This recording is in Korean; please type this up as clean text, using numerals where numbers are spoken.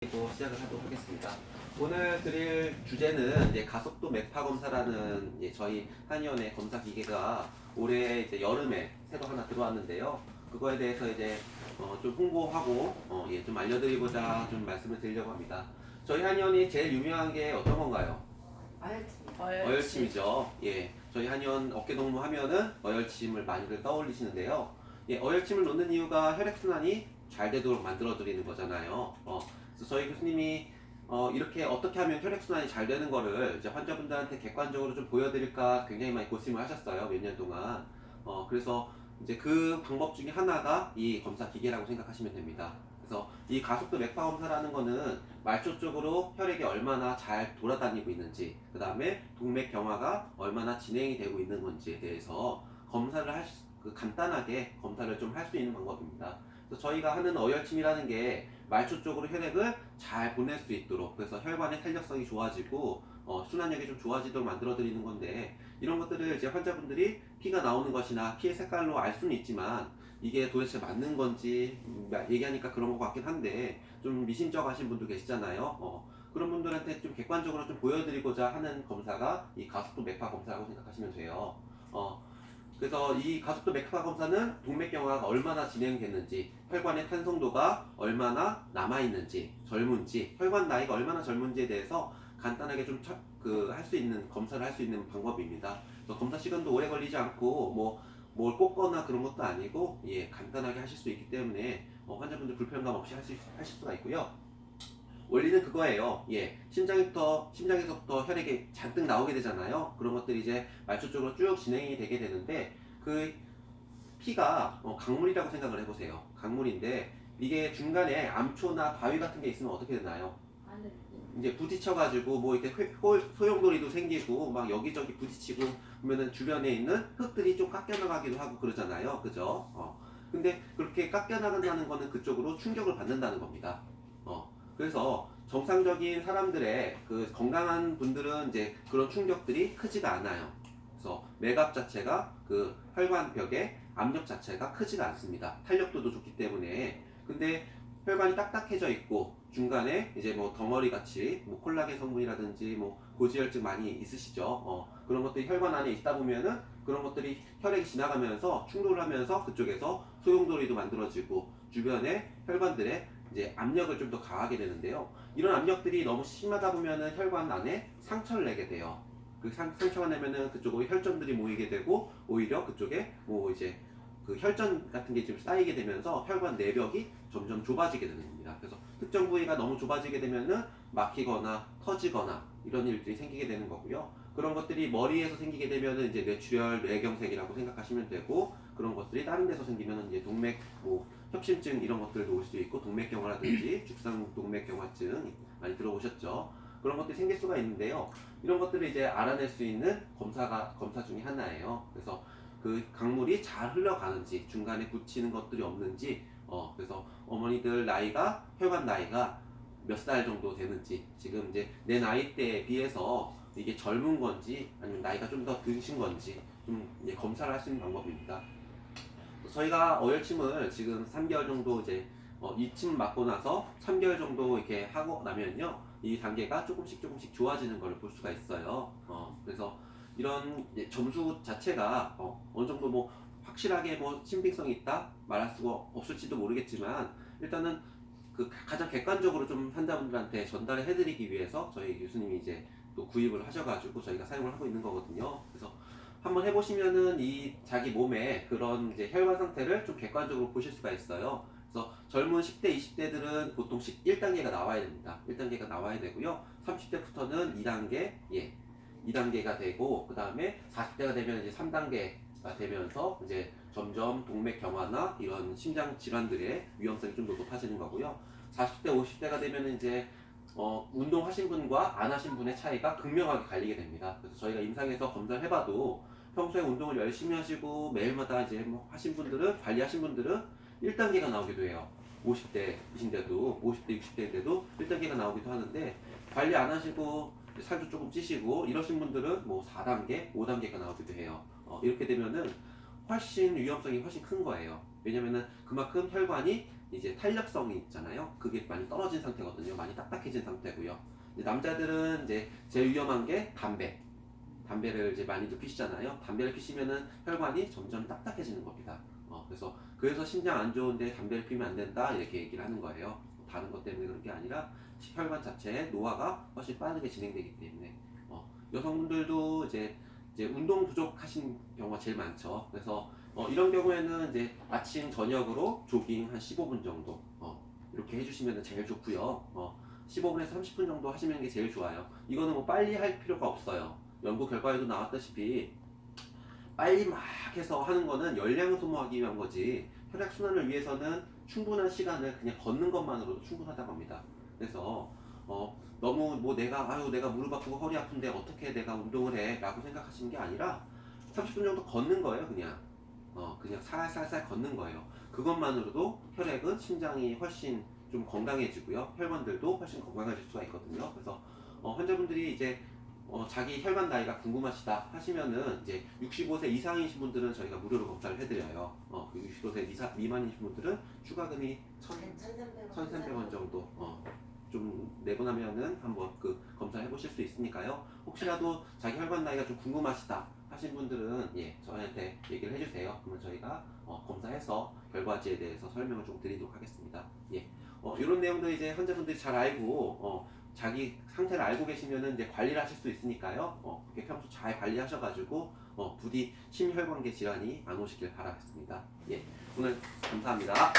시작을 하도록 하겠습니다. 오늘 드릴 주제는 이제 가속도 맥파 검사라는 저희 한의원의 검사 기계가 올해 이제 여름에 새로 하나 들어왔는데요. 그거에 대해서 이제 좀 홍보하고 좀 알려드리고자 좀 말씀을 드리려고 합니다. 저희 한의원이 제일 유명한 게 어떤 건가요? 어열침이죠. 예, 저희 한의원 어깨동무 하면은 어열침을 많이들 떠올리시는데요. 예, 어열침을 놓는 이유가 혈액순환이 잘 되도록 만들어드리는 거잖아요. 그래서 저희 교수님이 이렇게 어떻게 하면 혈액순환이 잘 되는 거를 이제 환자분들한테 객관적으로 좀 보여드릴까 굉장히 많이 고심을 하셨어요. 몇 년 동안. 그래서 이제 그 방법 중에 하나가 이 검사 기계라고 생각하시면 됩니다. 그래서 이 가속도 맥파 검사라는 거는 말초 쪽으로 혈액이 얼마나 잘 돌아다니고 있는지, 그 다음에 동맥 경화가 얼마나 진행이 되고 있는 건지에 대해서 검사를 간단하게 검사를 좀 할 수 있는 방법입니다. 그래서 저희가 하는 어혈침이라는 게 말초 쪽으로 혈액을 잘 보낼 수 있도록, 그래서 혈관의 탄력성이 좋아지고 순환력이 좀 좋아지도록 만들어 드리는 건데, 이런 것들을 이제 환자분들이 피가 나오는 것이나 피의 색깔로 알 수는 있지만 이게 도대체 맞는 건지 얘기하니까 그런 것 같긴 한데 좀 미심쩍하신 분도 계시잖아요. 그런 분들한테 좀 객관적으로 좀 보여드리고자 하는 검사가 이 가속도 맥파 검사라고 생각하시면 돼요. 그래서 이 가속도 맥파 검사는 동맥경화가 얼마나 진행됐는지, 혈관의 탄성도가 얼마나 남아있는지, 젊은지, 혈관 나이가 얼마나 젊은지에 대해서 간단하게 좀 할 수 있는 검사를 할 수 있는 방법입니다. 그래서 검사 시간도 오래 걸리지 않고 뭘 꽂거나 그런 것도 아니고 간단하게 하실 수 있기 때문에 환자분들 불편감 없이 하실 수가 있고요. 원리는 그거예요. 심장에서부터 혈액이 잔뜩 나오게 되잖아요. 그런 것들이 이제 말초 쪽으로 쭉 진행이 되게 되는데, 그 피가 강물이라고 생각을 해보세요. 강물인데 이게 중간에 암초나 바위 같은 게 있으면 어떻게 되나요? 이제 부딪혀가지고 뭐 이렇게 소용돌이도 생기고 막 여기저기 부딪히고 그러면은 주변에 있는 흙들이 좀 깎여나가기도 하고 그러잖아요. 그죠? 근데 그렇게 깎여나간다는 거는 그쪽으로 충격을 받는다는 겁니다. 그래서 정상적인 사람들의 그 건강한 분들은 이제 그런 충격들이 크지가 않아요. 그래서 맥압 자체가 그 혈관벽의 압력 자체가 크지가 않습니다. 탄력도도 좋기 때문에. 근데 혈관이 딱딱해져 있고 중간에 이제 뭐 덩어리 같이 뭐 콜라겐 성분이라든지 뭐 고지혈증 많이 있으시죠. 그런 것들이 혈관 안에 있다 보면은 그런 것들이 혈액이 지나가면서 충돌을 하면서 그쪽에서 소용돌이도 만들어지고 주변의 혈관들의 이제 압력을 좀 더 가하게 되는데요. 이런 압력들이 너무 심하다 보면은 혈관 안에 상처를 내게 돼요. 그 상처가 내면은 그쪽으로 혈점들이 모이게 되고 오히려 그쪽에 뭐 이제 그 혈전 같은 게 좀 쌓이게 되면서 혈관 내벽이 점점 좁아지게 되는 겁니다. 그래서 특정 부위가 너무 좁아지게 되면은 막히거나 터지거나 이런 일들이 생기게 되는 거고요. 그런 것들이 머리에서 생기게 되면은 이제 뇌출혈, 뇌경색이라고 생각하시면 되고, 그런 것들이 다른 데서 생기면은 이제 동맥 뭐 협심증 이런 것들도 올 수 있고, 동맥경화라든지 죽상동맥경화증 많이 들어보셨죠? 그런 것들이 생길 수가 있는데요. 이런 것들을 이제 알아낼 수 있는 검사 중에 하나예요. 그래서 그 강물이 잘 흘러가는지, 중간에 붙이는 것들이 없는지, 그래서 어머니들 나이가, 혈관 나이가 몇 살 정도 되는지, 지금 이제 내 나이대에 비해서 이게 젊은 건지 아니면 나이가 좀 더 드신 건지 좀 검사를 할 수 있는 방법입니다. 저희가 어혈침을 지금 3개월 정도 이제 이침 맞고 나서 3개월 정도 이렇게 하고 나면요, 이 단계가 조금씩 좋아지는 걸 볼 수가 있어요. 그래서 이런 점수 자체가 어느 정도 뭐 확실하게 뭐 신빙성이 있다 말할 수가 없을지도 모르겠지만, 일단은 그 가장 객관적으로 좀 환자분들한테 전달을 해드리기 위해서 저희 교수님이 이제 또 구입을 하셔가지고 저희가 사용을 하고 있는 거거든요. 그래서 한번 해보시면은 이 자기 몸의 그런 이제 혈관 상태를 좀 객관적으로 보실 수가 있어요. 그래서 젊은 10대, 20대들은 보통 1단계가 나와야 됩니다. 1단계가 나와야 되고요. 30대부터는 2단계, 2단계가 되고, 그 다음에 40대가 되면 이제 3단계가 되면서 이제 점점 동맥 경화나 이런 심장 질환들의 위험성이 좀 더 높아지는 거고요. 40대, 50대가 되면 이제 운동하신 분과 안 하신 분의 차이가 극명하게 갈리게 됩니다. 그래서 저희가 임상에서 검사를 해봐도 평소에 운동을 열심히 하시고 매일마다 이제 뭐 하신 분들은, 관리하신 분들은 1단계가 나오기도 해요. 50대이신데도, 50대, 60대인데도 1단계가 나오기도 하는데, 관리 안 하시고 살도 조금 찌시고 이러신 분들은 뭐 4단계, 5단계가 나오기도 해요. 이렇게 되면은 훨씬 위험성이 훨씬 큰 거예요. 왜냐면은 그만큼 혈관이 이제 탄력성이 있잖아요. 그게 많이 떨어진 상태거든요. 많이 딱딱해진 상태고요. 이제 남자들은 이제 제일 위험한 게 담배를 이제 많이들 피시잖아요. 담배를 피시면은 혈관이 점점 딱딱해지는 겁니다. 그래서 심장 안 좋은데 담배를 피면 안 된다 이렇게 얘기를 하는 거예요. 다른 것 때문에 그런 게 아니라 혈관 자체의 노화가 훨씬 빠르게 진행되기 때문에 여성분들도 이제 운동 부족하신 경우가 제일 많죠. 그래서 이런 경우에는 이제 아침 저녁으로 조깅 한 15분 정도 이렇게 해주시면 제일 좋고요. 15분에서 30분 정도 하시는 게 제일 좋아요. 이거는 뭐 빨리 할 필요가 없어요. 연구 결과에도 나왔다시피 빨리 막 해서 하는 거는 열량을 소모하기 위한 거지 혈액순환을 위해서는 충분한 시간을 그냥 걷는 것만으로도 충분하다고 합니다. 그래서 너무 뭐 내가 무릎 아프고 허리 아픈데 어떻게 내가 운동을 해 라고 생각하시는 게 아니라 30분 정도 걷는 거예요. 그냥 살살살 걷는 거예요. 그것만으로도 혈액은 심장이 훨씬 좀 건강해지고요. 혈관들도 훨씬 건강해질 수가 있거든요. 그래서 환자분들이 이제 자기 혈관 나이가 궁금하시다 하시면은 이제 65세 이상이신 분들은 저희가 무료로 검사를 해드려요. 65세 미만이신 분들은 추가금이 1,300원 정도 좀 내고 나면은 한번 그 검사해 보실 수 있으니까요. 혹시라도 자기 혈관 나이가 좀 궁금하시다 하신 분들은 저희한테 얘기를 해주세요. 그러면 저희가 검사해서 결과지에 대해서 설명을 좀 드리도록 하겠습니다. 이런 내용들 이제 환자분들이 잘 알고 자기 상태를 알고 계시면은 이제 관리를 하실 수 있으니까요. 그렇게 평소 잘 관리하셔가지고 부디 심혈관계 질환이 안 오시길 바라겠습니다. 오늘 감사합니다.